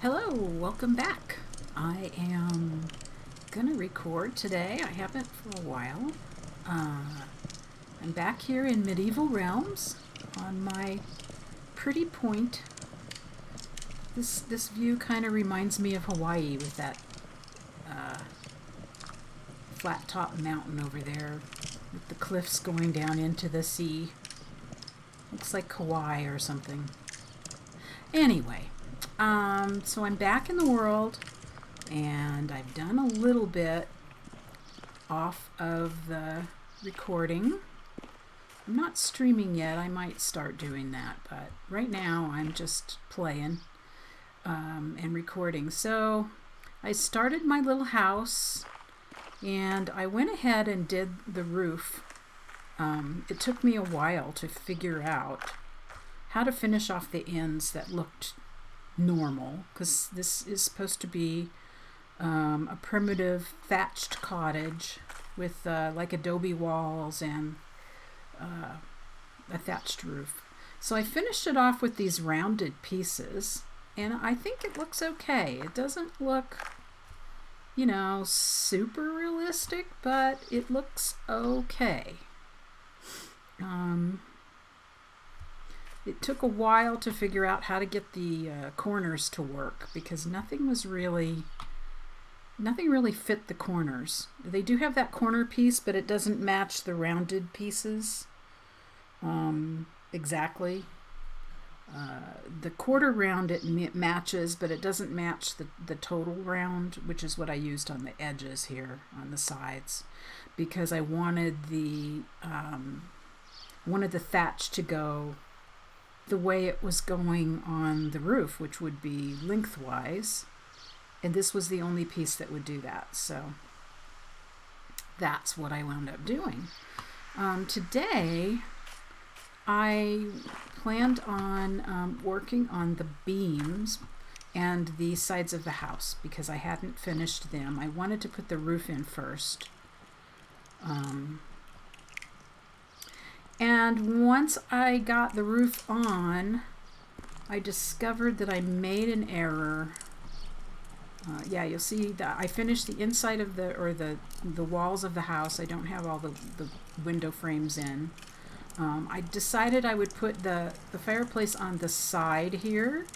Hello, welcome back. I am gonna record today. I haven't for a while. I'm back here in Medieval Realms on my pretty point. This view kind of reminds me of Hawaii with that flat top mountain over there with the cliffs going down into the sea. Looks like Kauai or something. Anyway. So I'm back in the world, and I've done a little bit off of the recording. I'm not streaming yet. I might start doing that, but right now I'm just playing and recording. So I started my little house, and I went ahead and did the roof. It took me a while to figure out how to finish off the ends that looked normal, because this is supposed to be a primitive thatched cottage with like adobe walls and a thatched roof. So I finished it off with these rounded pieces, and I think it looks okay. It doesn't look, super realistic, but it looks okay. It took a while to figure out how to get the corners to work, because nothing really fit the corners. They do have that corner piece, but it doesn't match the rounded pieces exactly. The quarter round it matches, but it doesn't match the total round, which is what I used on the edges here on the sides, because I wanted the thatch to go the way it was going on the roof, which would be lengthwise, and this was the only piece that would do that. So that's what I wound up doing. Today I planned on working on the beams and the sides of the house, because I hadn't finished them. I wanted to put the roof in first. And once I got the roof on, I discovered that I made an error. You'll see that I finished the inside of the walls of the house. I don't have all the window frames in. I decided I would put the fireplace on the side here,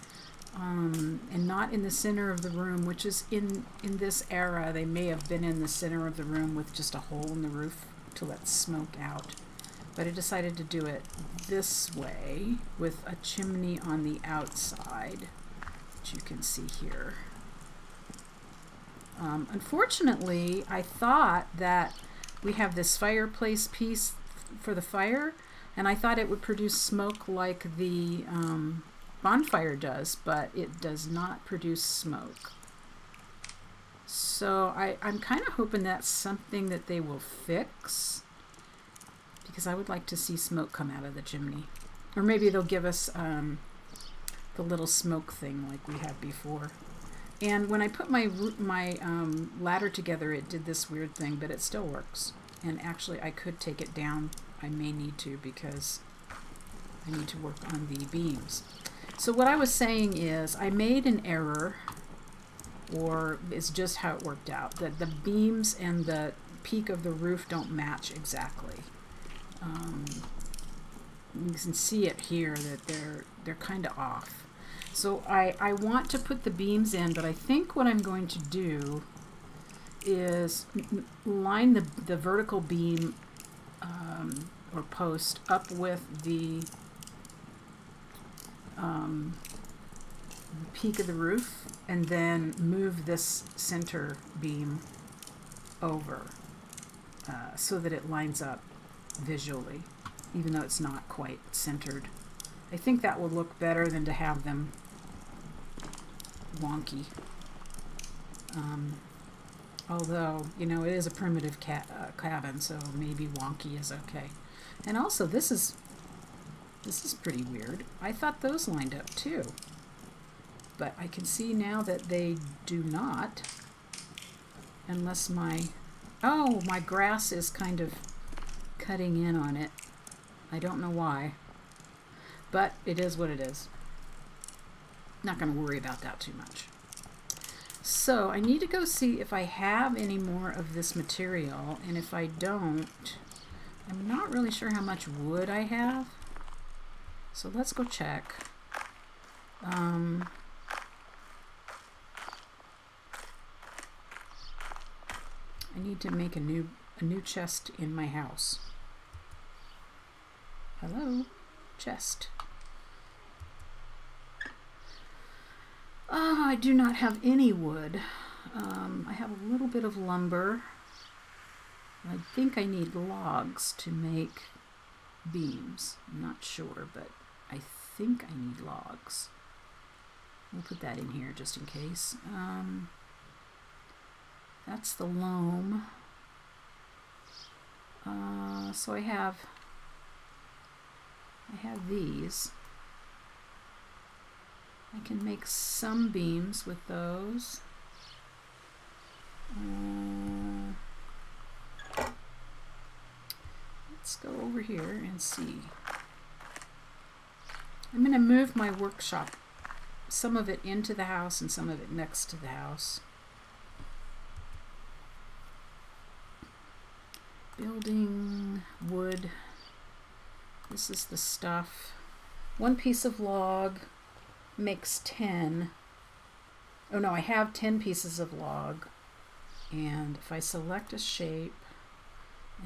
and not in the center of the room, which is in this era, they may have been in the center of the room with just a hole in the roof to let smoke out. But I decided to do it this way with a chimney on the outside, which you can see here. Unfortunately, I thought that we have this fireplace piece for the fire, and I thought it would produce smoke like the bonfire does, but it does not produce smoke. So I'm kind of hoping that's something that they will fix, because I would like to see smoke come out of the chimney. Or maybe they'll give us the little smoke thing like we had before. And when I put my ladder together, it did this weird thing, but it still works. And actually, I could take it down. I may need to, because I need to work on the beams. So what I was saying is I made an error, or it's just how it worked out, that the beams and the peak of the roof don't match exactly. You can see it here that they're kind of off. So I want to put the beams in, but I think what I'm going to do is line the vertical beam or post up with the peak of the roof, and then move this center beam over so that it lines up visually, even though it's not quite centered. I think that will look better than to have them wonky. Although, it is a primitive cabin, so maybe wonky is okay. And also, this is pretty weird. I thought those lined up too, but I can see now that they do not, unless my grass is kind of cutting in on it. I don't know why, but it is what it is. Not going to worry about that too much. So I need to go see if I have any more of this material, and if I don't, I'm not really sure how much wood I have. So let's go check. I need to make a new chest in my house. Hello, chest. I do not have any wood. I have a little bit of lumber. I think I need logs to make beams. I'm not sure, but I think I need logs. We'll put that in here just in case. That's the loam. So I have these. I can make some beams with those. Let's go over here and see. I'm going to move my workshop, some of it into the house and some of it next to the house. Building, wood. This is the stuff. One piece of log makes 10. Oh no, I have 10 pieces of log. And if I select a shape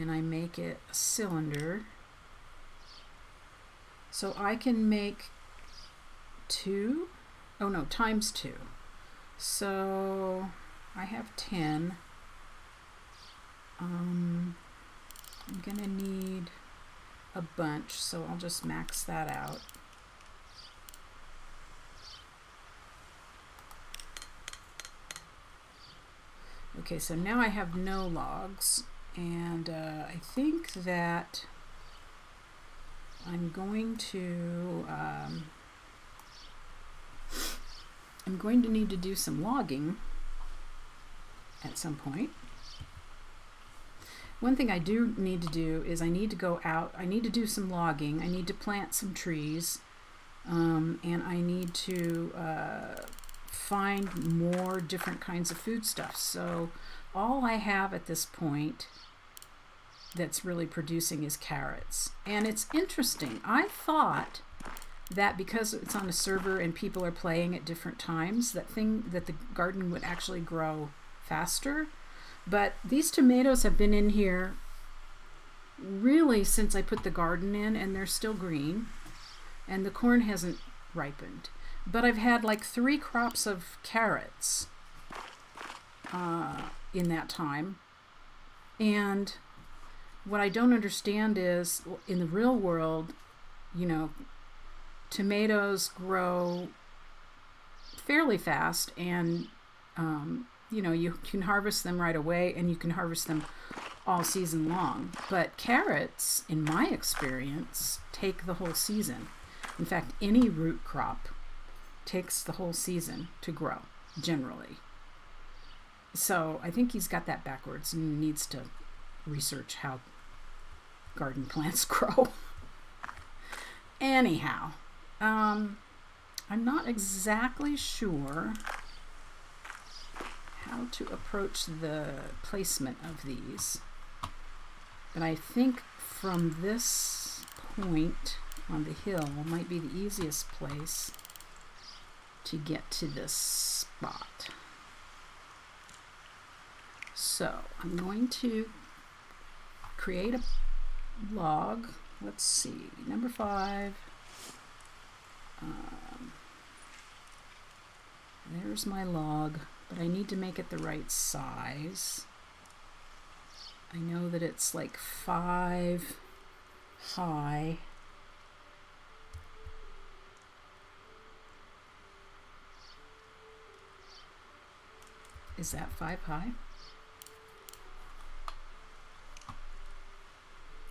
and I make it a cylinder, so I can make 2, oh no, times 2. So I have 10. I'm gonna need a bunch, so I'll just max that out. Okay, so now I have no logs, and I think that I'm going to need to do some logging at some point. One thing I do need to do is I need to go out, I need to do some logging, I need to plant some trees, and I need to find more different kinds of foodstuffs. So all I have at this point that's really producing is carrots. And it's interesting. I thought that because it's on a server and people are playing at different times, that the garden would actually grow faster. But these tomatoes have been in here really since I put the garden in, and they're still green, and the corn hasn't ripened. But I've had like 3 crops of carrots in that time. And what I don't understand is, in the real world, you know, tomatoes grow fairly fast, and you know, you can harvest them right away, and you can harvest them all season long. But carrots, in my experience, take the whole season. In fact, any root crop takes the whole season to grow, generally. So I think he's got that backwards and needs to research how garden plants grow. Anyhow, I'm not exactly sure how to approach the placement of these, but I think from this point on the hill might be the easiest place to get to this spot. So I'm going to create a log. Let's see, number 5. There's my log, but I need to make it the right size. I know that it's like 5 high. Is that 5 high?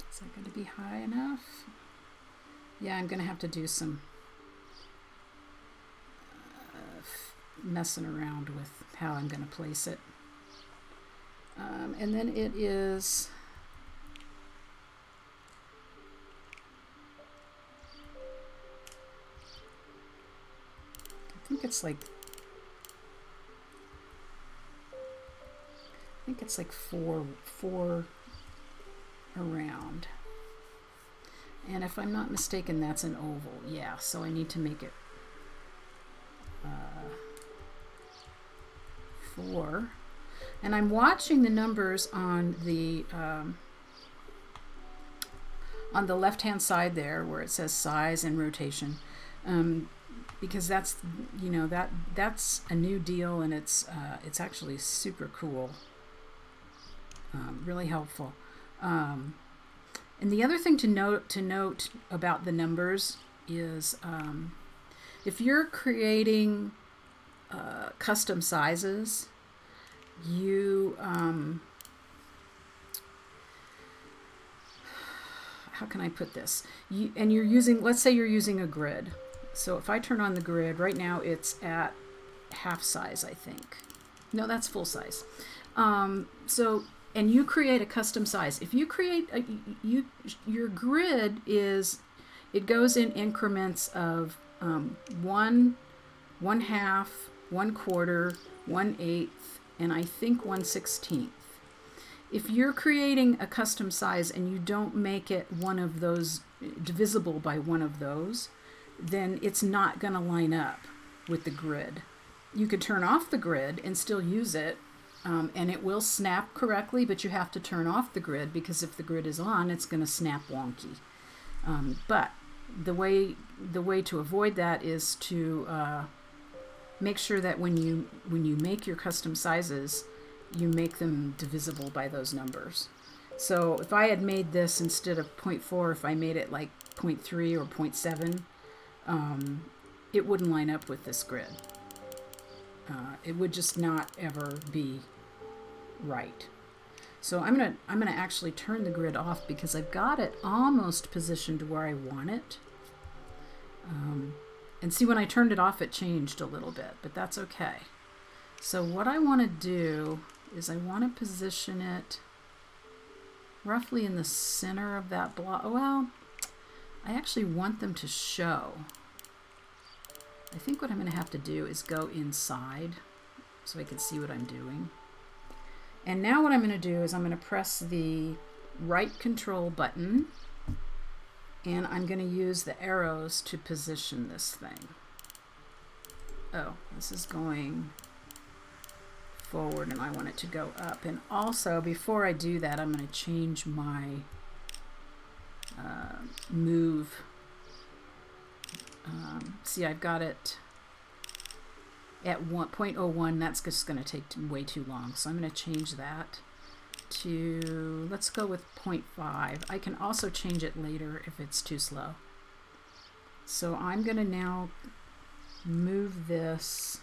Is that going to be high enough? Yeah, I'm going to have to do some messing around with how I'm going to place it. And then it is I think it's like think it's like four around. And if I'm not mistaken, that's an oval. Yeah, so I need to make it 4. And I'm watching the numbers on the left-hand side there where it says size and rotation, because that's, you know, that's a new deal, and it's actually super cool, really helpful. And the other thing to note about the numbers is if you're creating custom sizes, you how can I put this? And you're using, let's say you're using a grid. So if I turn on the grid, right now it's at half size, I think. No, that's full size. And you create a custom size. If you create your grid it goes in increments of 1/2, 1/4, 1/8, and I think 1/16. If you're creating a custom size and you don't make it one of those, divisible by one of those, then it's not going to line up with the grid. You could turn off the grid and still use it, and it will snap correctly, but you have to turn off the grid, because if the grid is on, it's going to snap wonky. But the way to avoid that is to make sure that when you make your custom sizes, you make them divisible by those numbers. So if I had made this instead of 0.4, if I made it like 0.3 or 0.7, it wouldn't line up with this grid. It would just not ever be right. So I'm gonna actually turn the grid off, because I've got it almost positioned where I want it. And see, when I turned it off, it changed a little bit, but that's okay. So what I want to do is I want to position it roughly in the center of that block. Well, I actually want them to show. I think what I'm going to have to do is go inside so I can see what I'm doing. And now what I'm going to do is I'm going to press the right control button, and I'm going to use the arrows to position this thing. Oh, this is going forward and I want it to go up. And also, before I do that, I'm going to change my move. See, I've got it at 1.01. That's just going to take way too long, so I'm going to change that to, let's go with 0.5. I can also change it later if it's too slow. So I'm going to now move this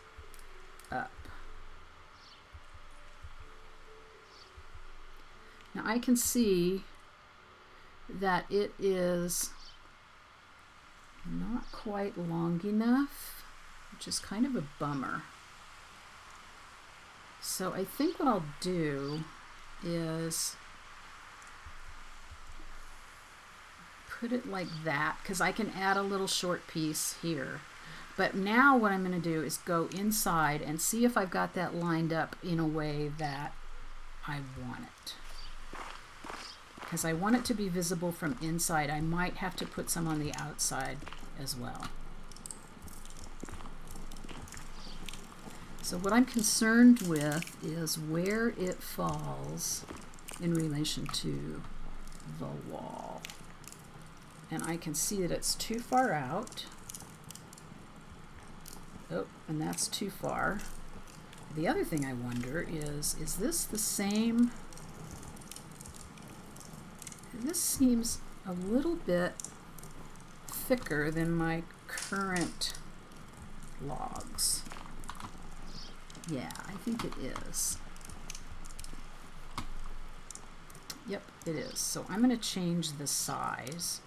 up. Now I can see that it is not quite long enough, which is kind of a bummer. So I think what I'll do is put it like that, because I can add a little short piece here. But now what I'm going to do is go inside and see if I've got that lined up in a way that I want it. Because I want it to be visible from inside. I might have to put some on the outside as well. So what I'm concerned with is where it falls in relation to the wall. And I can see that it's too far out. Oh, and that's too far. The other thing I wonder is this the same? This seems a little bit thicker than my current logs. Yeah, I think it is. Yep, it is. So I'm going to change the size.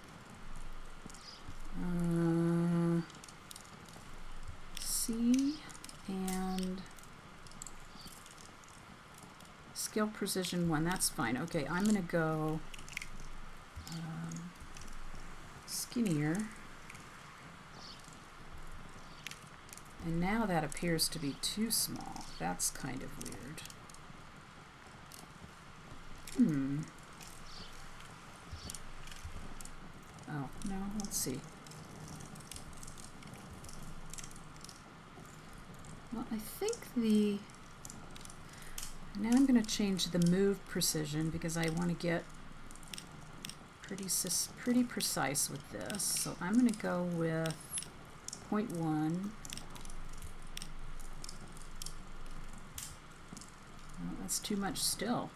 C and scale precision 1. That's fine. Okay, I'm going to go skinnier. And now that appears to be too small. That's kind of weird. Oh, no, let's see. Well, I think now I'm going to change the move precision because I want to get pretty precise with this. So I'm going to go with 0.1. Well, that's too much still.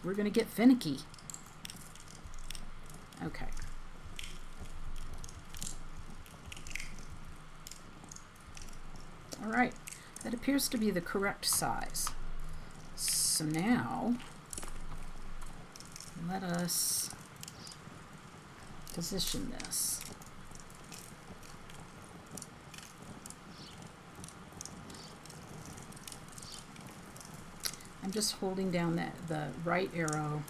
We're going to get finicky. Okay. All right. That appears to be the correct size. So now, let us position this. I'm just holding down the right arrow.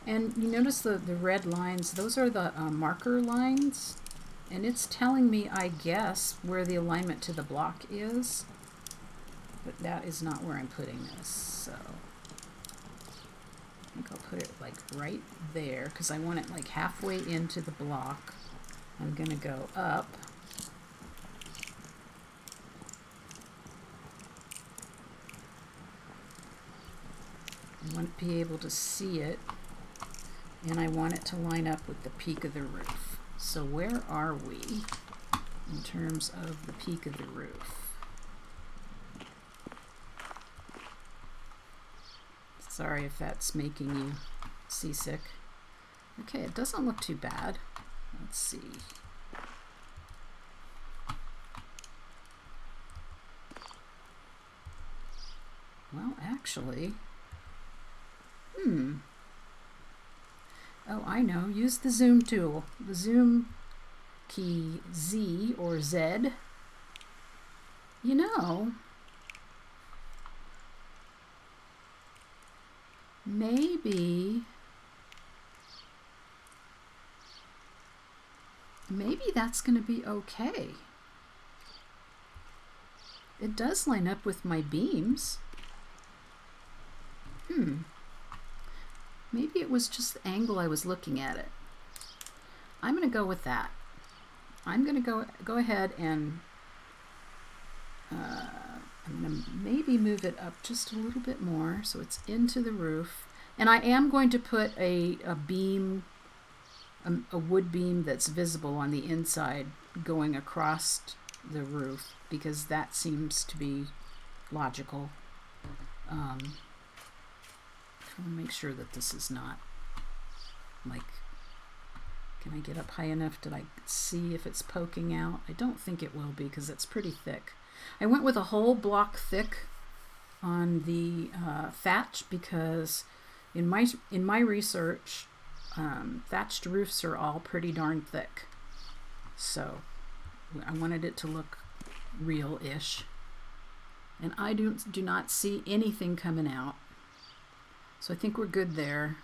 And you notice the red lines, those are the marker lines. And it's telling me, I guess, where the alignment to the block is. But that is not where I'm putting this. So I think I'll put it like right there because I want it like halfway into the block. I'm going to go up. I want to be able to see it. And I want it to line up with the peak of the roof. So where are we in terms of the peak of the roof? Sorry if that's making you seasick. Okay, it doesn't look too bad. Let's see. Well, actually, oh, I know. Use the zoom tool. The zoom key Z or Z. You know, maybe that's going to be okay. It does line up with my beams. Maybe it was just the angle I was looking at it. I'm going to go with that. I'm going to go ahead and I'm going to maybe move it up just a little bit more so it's into the roof. And I am going to put a beam, a wood beam that's visible on the inside going across the roof because that seems to be logical. I want to make sure that this is not like, can I get up high enough? Did I see if it's poking out? I don't think it will be because it's pretty thick. I went with a whole block thick on the thatch because in my research, thatched roofs are all pretty darn thick. So I wanted it to look real-ish. And I do not see anything coming out. So I think we're good there.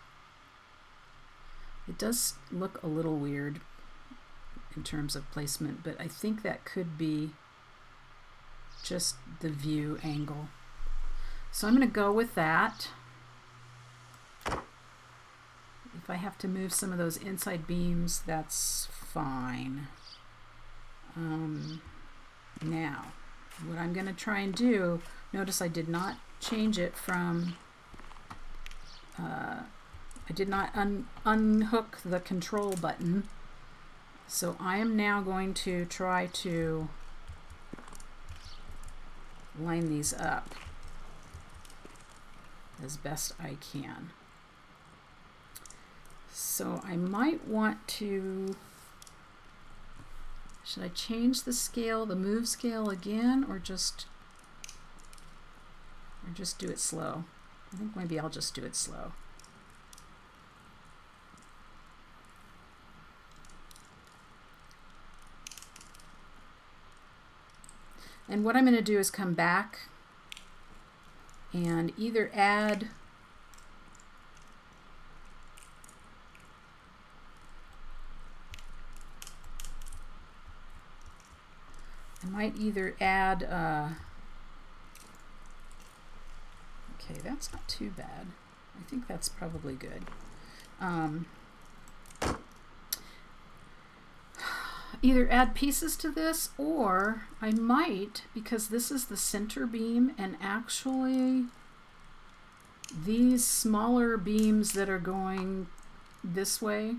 It does look a little weird in terms of placement, but I think that could be just the view angle. So I'm going to go with that. If I have to move some of those inside beams, that's fine. Now, what I'm going to try and do, notice I did not change it from, I did not unhook the control button. So I am now going to try to line these up as best I can. So I might want to, should I change the scale, the move scale again, or just do it slow? I think maybe I'll just do it slow. And what I'm going to do is come back and either add I might either add, okay, that's not too bad. I think that's probably good. Either add pieces to this, or I might, because this is the center beam, and actually these smaller beams that are going this way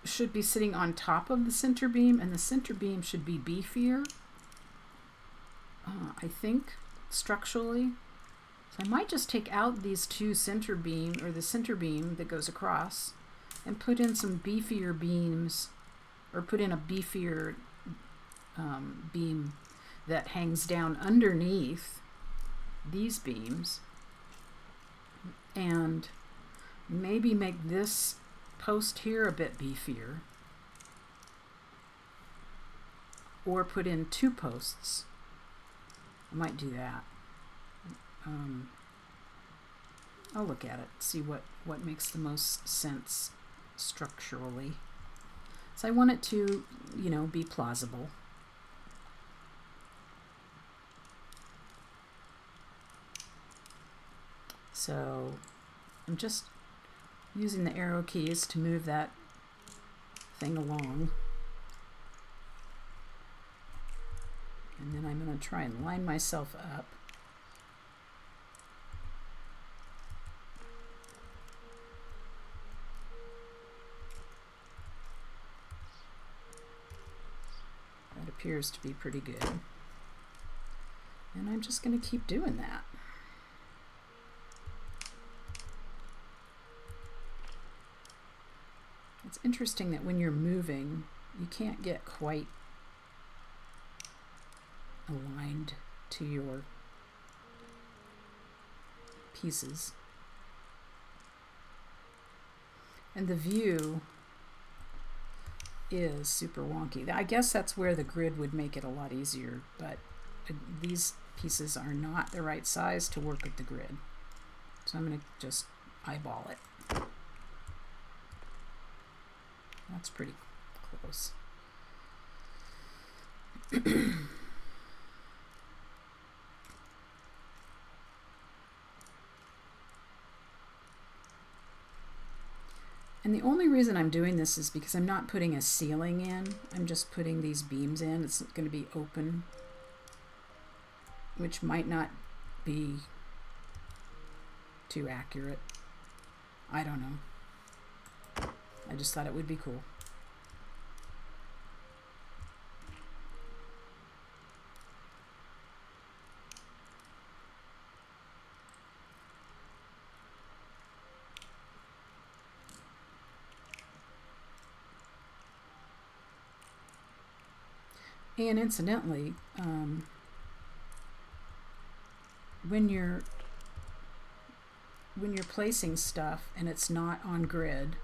should be sitting on top of the center beam, and the center beam should be beefier, I think, structurally. So I might just take out these two center beam, or the center beam that goes across, and put in some beefier beams, or put in a beefier beam that hangs down underneath these beams, and maybe make this post here a bit beefier, or put in two posts. I might do that. I'll look at it, see what makes the most sense structurally. So I want it to, you know, be plausible. So I'm just using the arrow keys to move that thing along. And then I'm going to try and line myself up. That appears to be pretty good. And I'm just going to keep doing that. It's interesting that when you're moving, you can't get quite aligned to your pieces. And the view is super wonky. I guess that's where the grid would make it a lot easier, but these pieces are not the right size to work with the grid. So I'm going to just eyeball it. That's pretty close. And the only reason I'm doing this is because I'm not putting a ceiling in. I'm just putting these beams in. It's going to be open, which might not be too accurate. I don't know. I just thought it would be cool. And incidentally, when you're placing stuff and it's not on grid,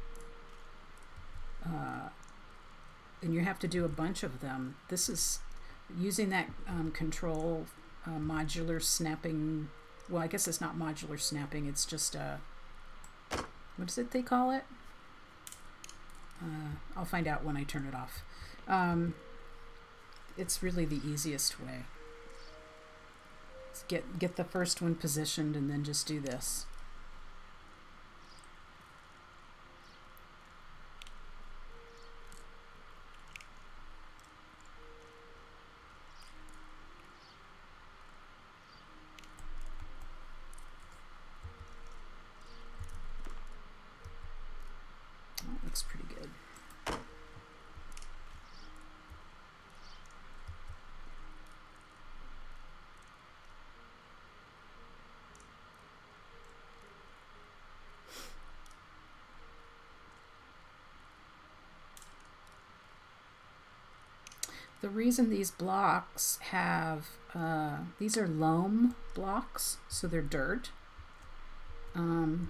and you have to do a bunch of them, this is using that control modular snapping. Well, I guess it's not modular snapping, it's just what is it they call it? I'll find out when I turn it off. It's really the easiest way. Get the first one positioned and then just do this. That looks pretty good. The reason these blocks have, these are loam blocks, so they're dirt. And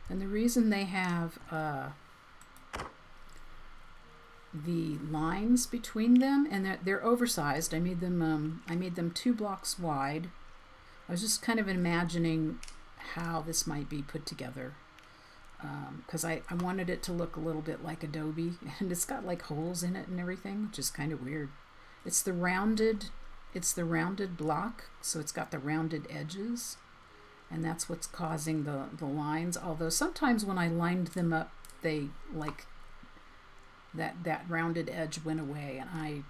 the reason they have the lines between them, and they're oversized. I made them 2 blocks wide. I was just kind of imagining how this might be put together. because I wanted it to look a little bit like adobe, and it's got like holes in it and everything, which is kind of weird. It's the rounded block, so it's got the rounded edges, and that's what's causing the lines. Although sometimes when I lined them up, they like that rounded edge went away, and I'm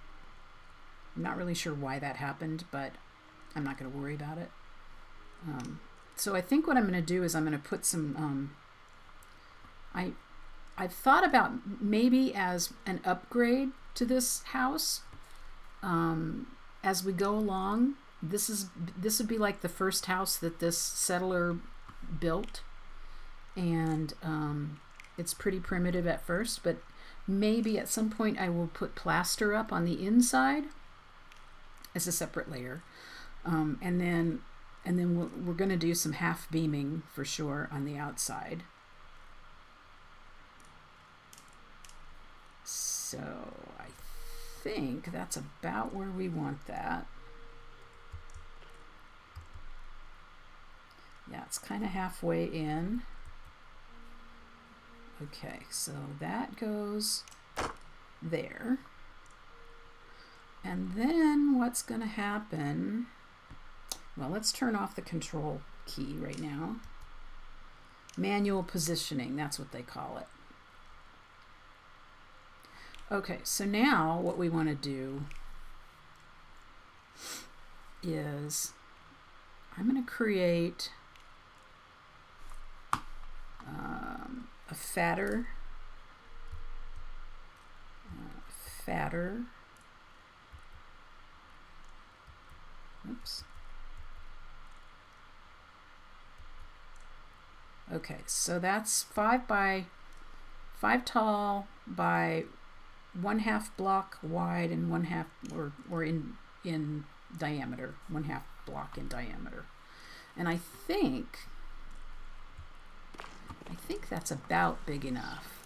not really sure why that happened, but I'm not going to worry about it. So I think what I'm going to do is I'm going to put some I've thought about maybe as an upgrade to this house, as we go along. This would be like the first house that this settler built, and it's pretty primitive at first, but maybe at some point I will put plaster up on the inside as a separate layer, and then we're going to do some half beaming for sure on the outside. So I think that's about where we want that. Yeah, it's kind of halfway in. Okay, so that goes there. And then what's going to happen, well, let's turn off the control key right now. Manual positioning, that's what they call it. Okay, so now what we want to do is I'm going to create a fatter, oops. Okay, so that's 5 tall by 1/2 block wide and 1/2 or in diameter, 1/2 block in diameter. And I think that's about big enough.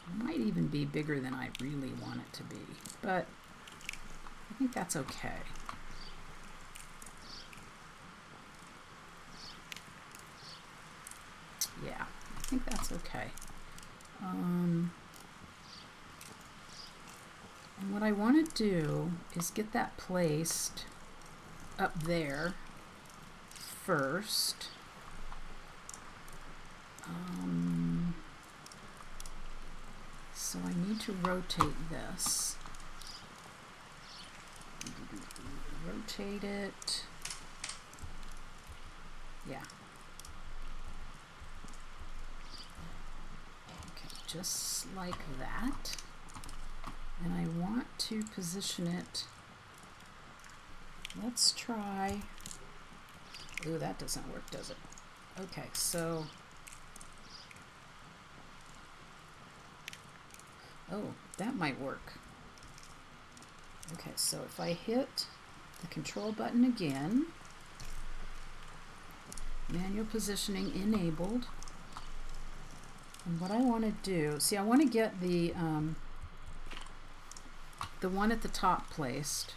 It might even be bigger than I really want it to be, but I think that's okay. Yeah, I think that's okay. And what I want to do is get that placed up there first. So I need to rotate this. Rotate it. Yeah. Okay, just like that. And I want to position it. Let's try. Ooh, that doesn't work, does it? Okay, so. Oh, that might work. Okay, so if I hit the control button again, manual positioning enabled. And what I want to do, see, I want to get the one at the top placed.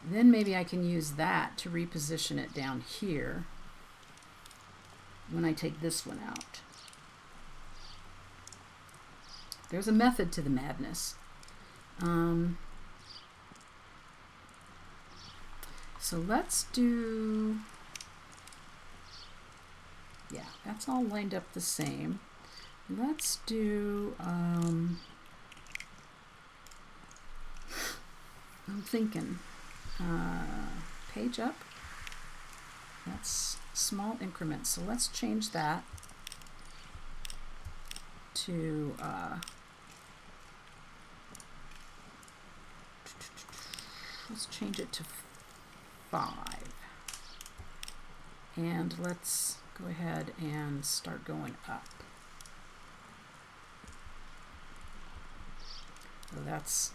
Then maybe I can use that to reposition it down here when I take this one out. There's a method to the madness. So let's do, yeah, that's all lined up the same. Let's do, I'm thinking, page up. That's small increments. So let's change that to, let's change it to 5. And let's go ahead and start going up. So that's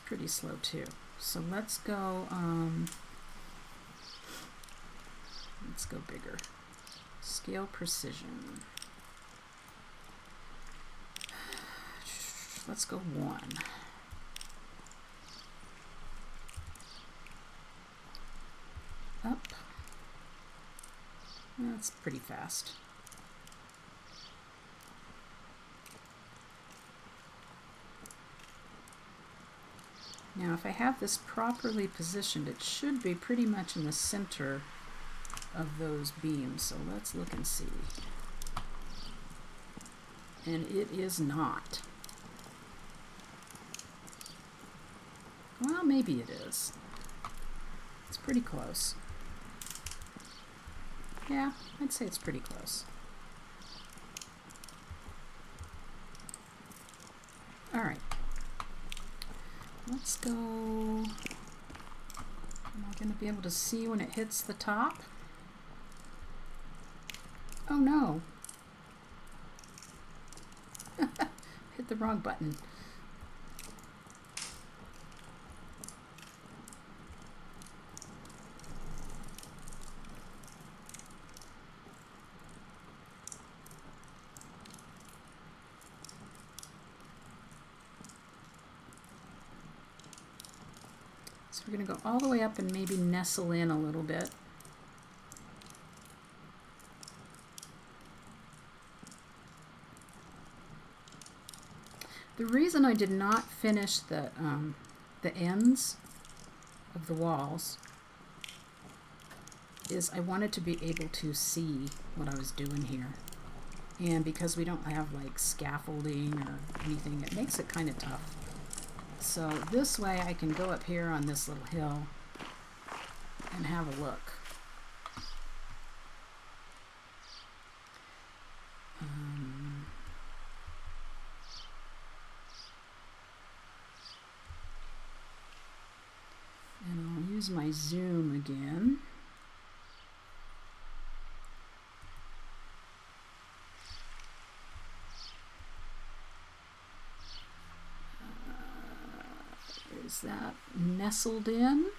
pretty slow too. So let's go bigger. Scale precision. Let's go 1. That's pretty fast. Now if I have this properly positioned, it should be pretty much in the center of those beams. So let's look and see. And it is not. Well, maybe it is. It's pretty close. Yeah, I'd say it's pretty close. All right. Let's go. Am I going to be able to see when it hits the top? Oh no. Hit the wrong button. So we're going to go all the way up and maybe nestle in a little bit. The reason I did not finish the ends of the walls is I wanted to be able to see what I was doing here. And because we don't have like scaffolding or anything, it makes it kind of tough. So this way I can go up here on this little hill and have a look. And I'll use my zoom again. Is that nestled in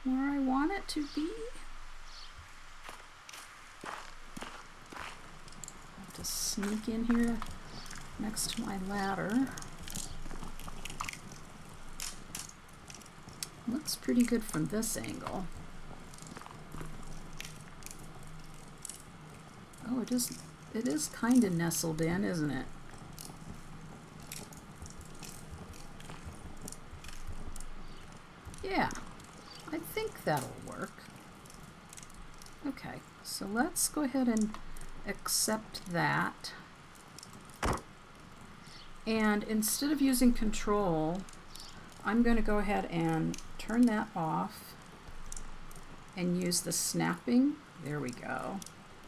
where I want it to be? I have to sneak in here next to my ladder. Looks pretty good from this angle. Oh, it is kind of nestled in, isn't it? Yeah, I think that'll work. Okay, so let's go ahead and accept that. And instead of using control, I'm going to go ahead and turn that off and use the snapping. There we go.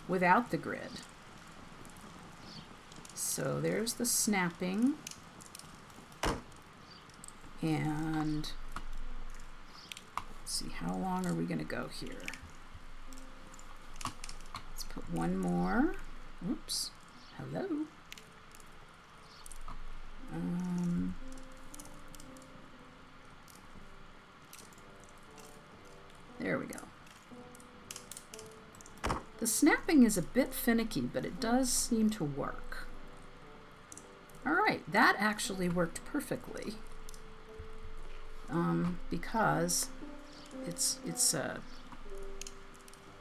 Without the grid. So there's the snapping. And let's see, how long are we going to go here? Let's put one more. Oops. Hello. There we go. The snapping is a bit finicky, but it does seem to work. All right, that actually worked perfectly. Because it's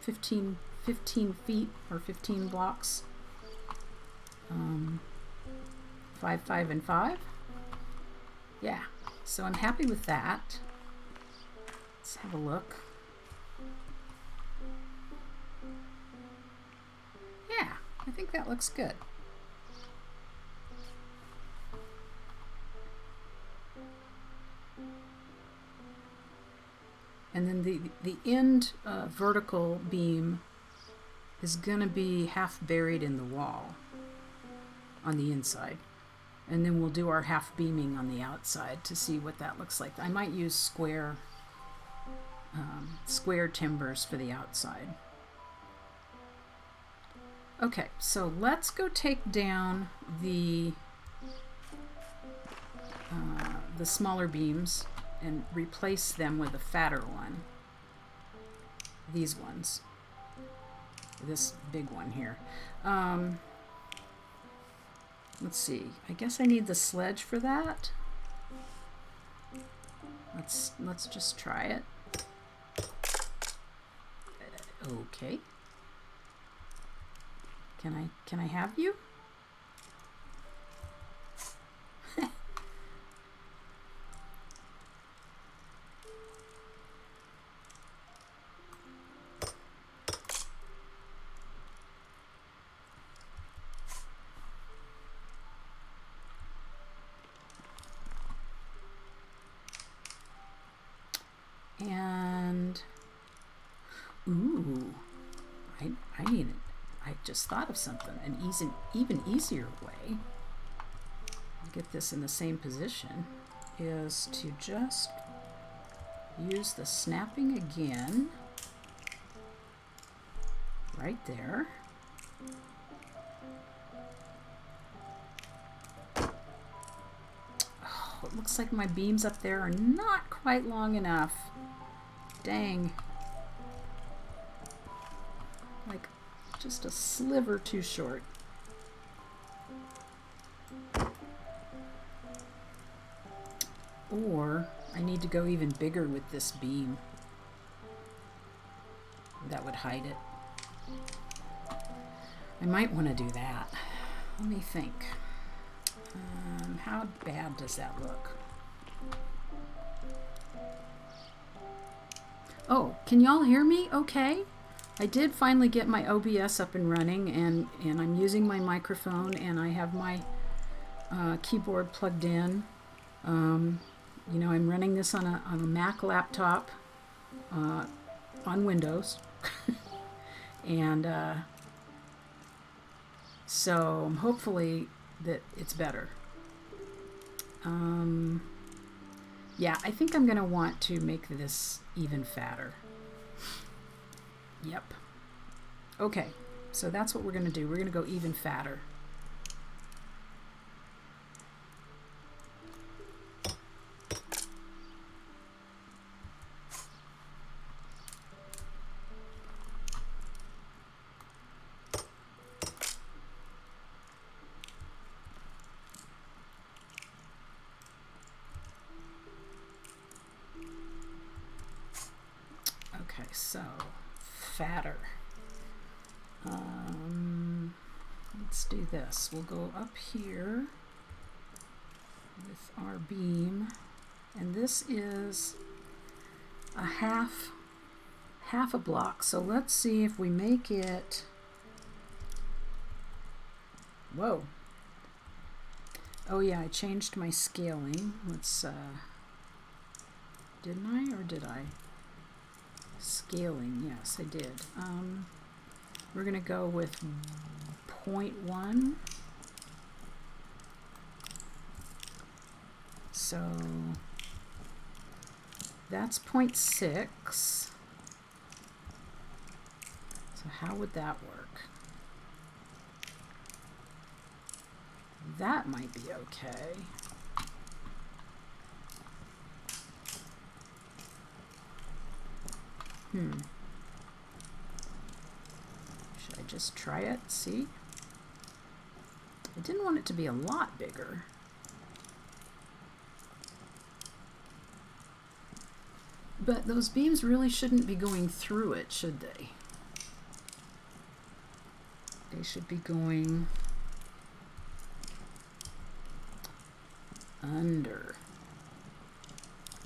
15 feet or 15 blocks. 5, 5, and 5. Yeah, so I'm happy with that. Let's have a look. Yeah, I think that looks good. And then the end vertical beam is going to be half buried in the wall on the inside. And then we'll do our half beaming on the outside to see what that looks like. I might use square timbers for the outside. Okay, so let's go take down the smaller beams and replace them with a fatter one. These ones. This big one here. Let's see. I guess I need the sledge for that. Let's just try it. Okay. Can I have you? And ooh, I need it. I just thought of something, an even easier way to get this in the same position is to just use the snapping again, right there. Oh, it looks like my beams up there are not quite long enough. Dang. Like just a sliver too short. Or I need to go even bigger with this beam. That would hide it. I might want to do that. Let me think. How bad does that look? Oh, can y'all hear me okay? I did finally get my OBS up and running, and I'm using my microphone, and I have my keyboard plugged in. You know, I'm running this on a Mac laptop on Windows. And so hopefully that it's better. Yeah, I think I'm going to want to make this even fatter. Yep. Okay, so that's what we're going to do. We're going to go even fatter. Okay, so fatter. Let's do this. We'll go up here with our beam, and this is a half a block. So let's see if we make it. Whoa. Oh yeah, I changed my scaling. Let's didn't I, or did I? Scaling, yes, I did. We're going to go with 0.1. So that's 0.6. So how would that work? That might be okay. Should I just try it? See? I didn't want it to be a lot bigger. But those beams really shouldn't be going through it, should they? They should be going under,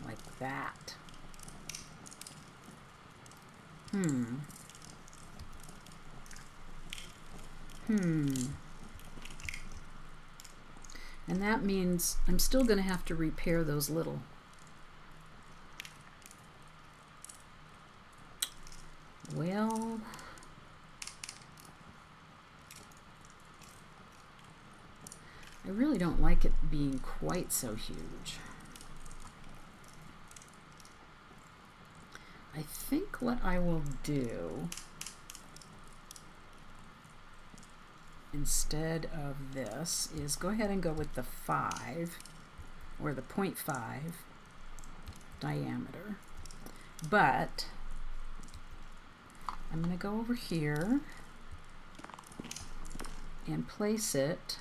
like that. And that means I'm still going to have to repair those little. Well, I really don't like it being quite so huge. I think what I will do instead of this is go ahead and go with the 5 or the 0.5 diameter. But I'm going to go over here and place it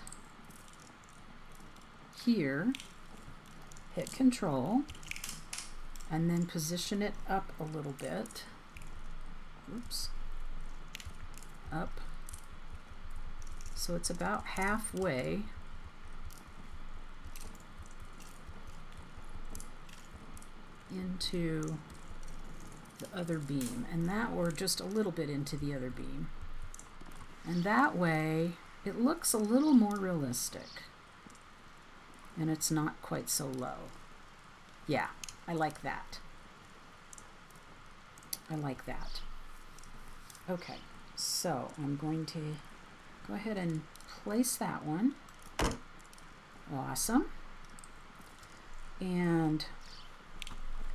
here, hit Control, and then position it up a little bit. Oops. Up. So it's about halfway. Into the other beam, and that we're just a little bit into the other beam. And that way it looks a little more realistic. And it's not quite so low. Yeah, I like that. I like that. Okay, so I'm going to go ahead and place that one. Awesome. And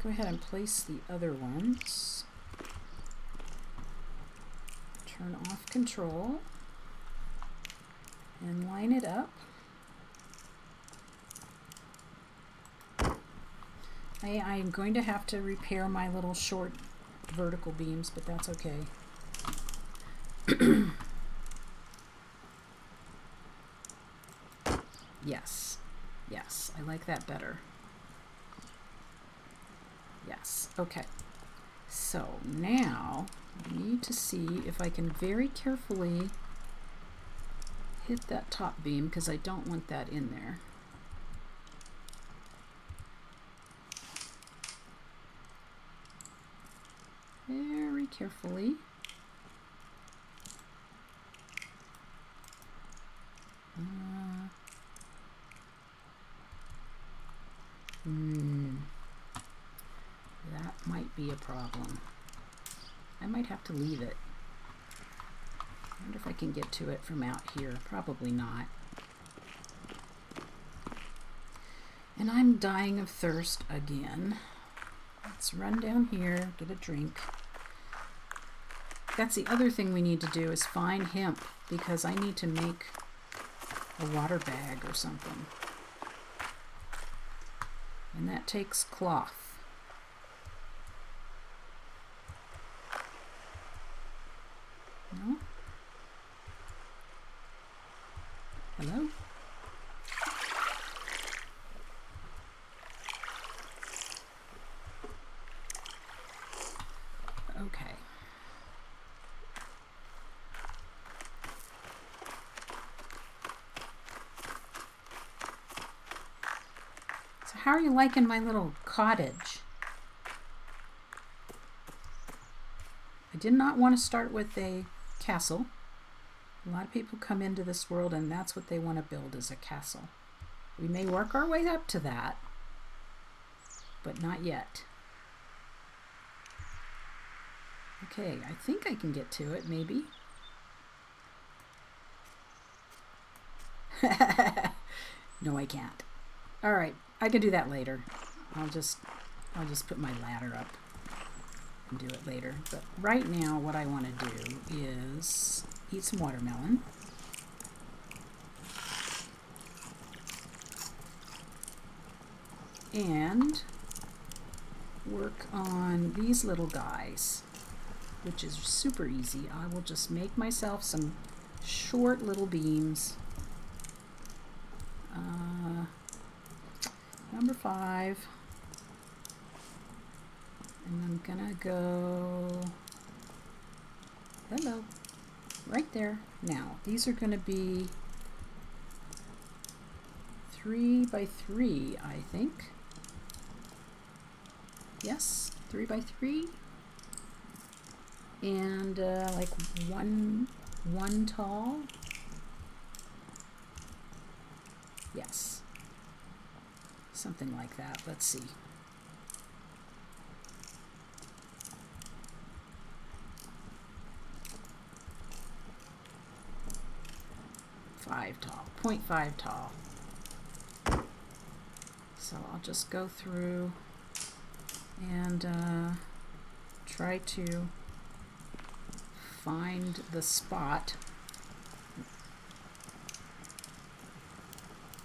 go ahead and place the other ones. Turn off control and line it up. I'm going to have to repair my little short vertical beams, but that's okay. Yes, yes, I like that better. Yes, okay. So now I need to see if I can very carefully hit that top beam, because I don't want that in there. Very carefully. That might be a problem. I might have to leave it. I wonder if I can get to it from out here. Probably not. And I'm dying of thirst again. Let's run down here, get a drink. That's the other thing we need to do, is find hemp, because I need to make a water bag or something. And that takes cloth. No? Hello? Okay. So how are you liking my little cottage? I did not want to start with a castle. A lot of people come into this world and that's what they want to build, is a castle. We may work our way up to that, but not yet. Okay, I think I can get to it, maybe. No, I can't. All right, I can do that later. I'll just put my ladder up and do it later. But right now, what I want to do is eat some watermelon. And work on these little guys, which is super easy. I will just make myself some short little beams. Number 5. And I'm gonna go, hello, right there. Now, these are gonna be 3 by 3, I think. Yes, 3 by 3. And like one tall. Yes, something like that. Let's see. Tall, 0.5 tall. So I'll just go through and try to find the spot.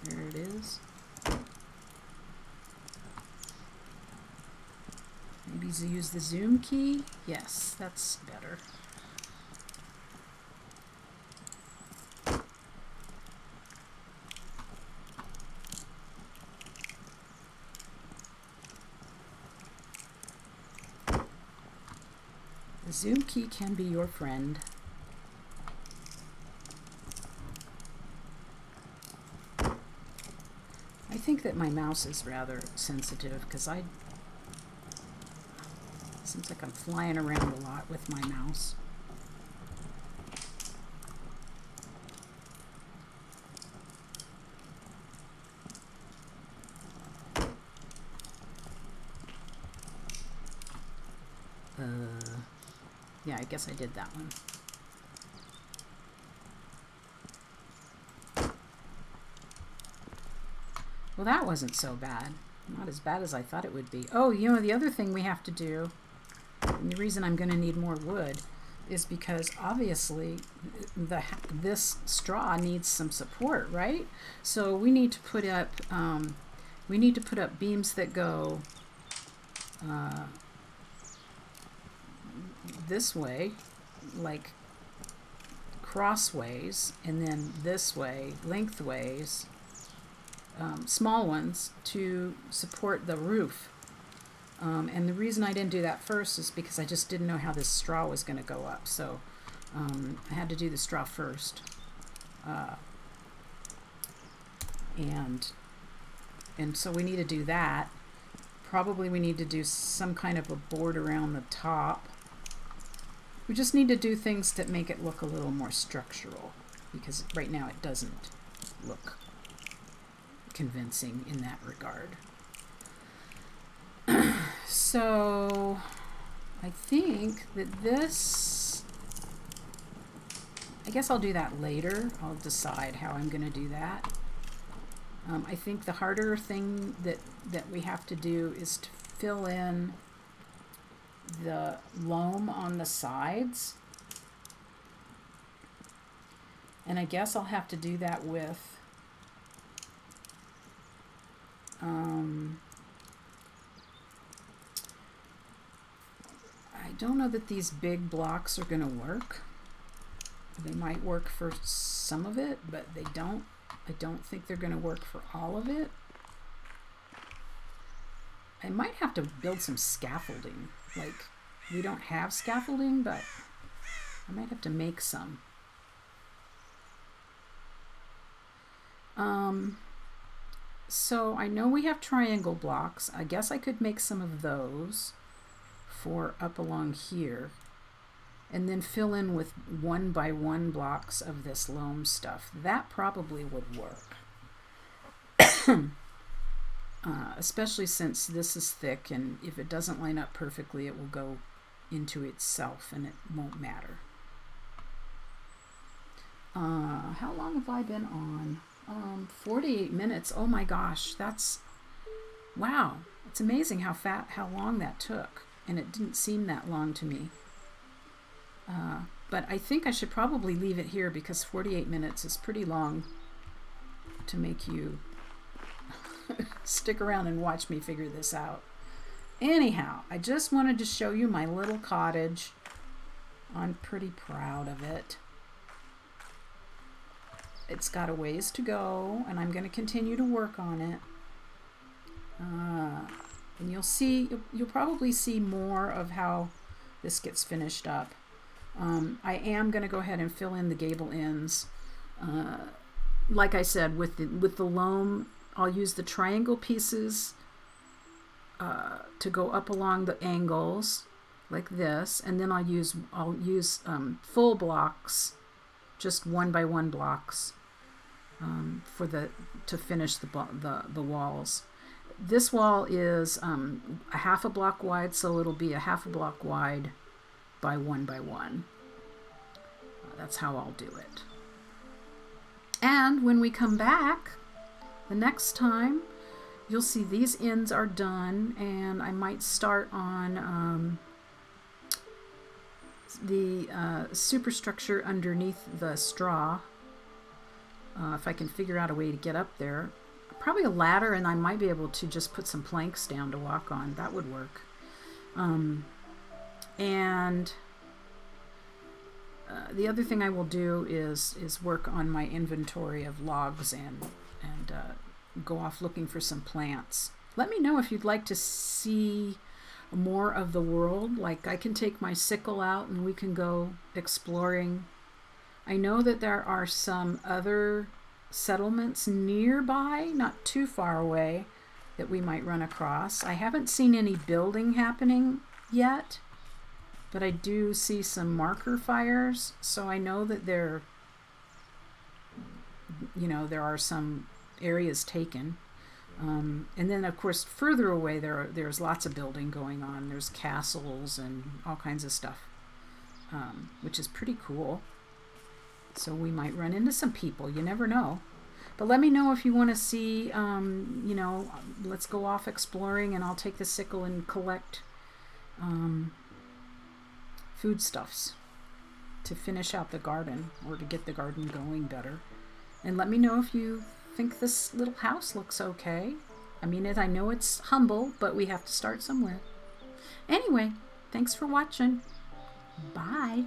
There it is. Maybe use the zoom key. Yes, that's better. The zoom key can be your friend. think that my mouse is rather sensitive because seems like I'm flying around a lot with my mouse. Yeah, I guess I did that one. Well, that wasn't so bad. Not as bad as I thought it would be. Oh, you know, the other thing we have to do, and the reason I'm going to need more wood, is because obviously this straw needs some support, right? So we need to put up beams that go this way, like crossways, and then this way, lengthways, small ones to support the roof. And the reason I didn't do that first is because I just didn't know how this straw was going to go up. So I had to do the straw first. And so we need to do that. Probably we need to do some kind of a board around the top. We just need to do things that make it look a little more structural, because right now it doesn't look convincing in that regard. So I think that I guess I'll do that later. I'll decide how I'm going to do that. I think the harder thing that we have to do is to fill in the loam on the sides. And I guess I'll have to do that with I don't know that these big blocks are going to work. They might work for some of it, but I don't think they're going to work for all of it. I might have to build some scaffolding. Like, we don't have scaffolding, but I might have to make some. So I know we have triangle blocks. I guess I could make some of those for up along here, and then fill in with 1x1 blocks of this loam stuff. That probably would work. Especially since this is thick, and if it doesn't line up perfectly, it will go into itself and it won't matter. How long have I been on? 48 minutes. Oh my gosh, wow. It's amazing how long that took, and it didn't seem that long to me. But I think I should probably leave it here, because 48 minutes is pretty long to make you stick around and watch me figure this out. Anyhow, I just wanted to show you my little cottage. I'm pretty proud of it. It's got a ways to go, and I'm going to continue to work on it. And you'll probably see more of how this gets finished up. I am going to go ahead and fill in the gable ends. Like I said, with the loam, I'll use the triangle pieces to go up along the angles like this, and then I'll use full blocks, just 1x1 blocks, to finish the walls. This wall is a half a block wide, so it'll be a half a block wide by 1x1. That's how I'll do it. And when we come back the next time, you'll see these ends are done, and I might start on the superstructure underneath the straw, if I can figure out a way to get up there. Probably a ladder, and I might be able to just put some planks down to walk on. That would work. And the other thing I will do is work on my inventory of logs and go off looking for some plants. Let me know if you'd like to see more of the world. Like, I can take my sickle out and we can go exploring. I know that there are some other settlements nearby, not too far away, that we might run across. I haven't seen any building happening yet, but I do see some marker fires, so I know that there are some areas taken. And then, of course, further away, there's lots of building going on. There's castles and all kinds of stuff, which is pretty cool. So we might run into some people. You never know. But let me know if you want to see, let's go off exploring, and I'll take the sickle and collect foodstuffs to finish out the garden, or to get the garden going better. And let me know if you think this little house looks okay. I mean, I know it's humble, but we have to start somewhere. Anyway, thanks for watching. Bye.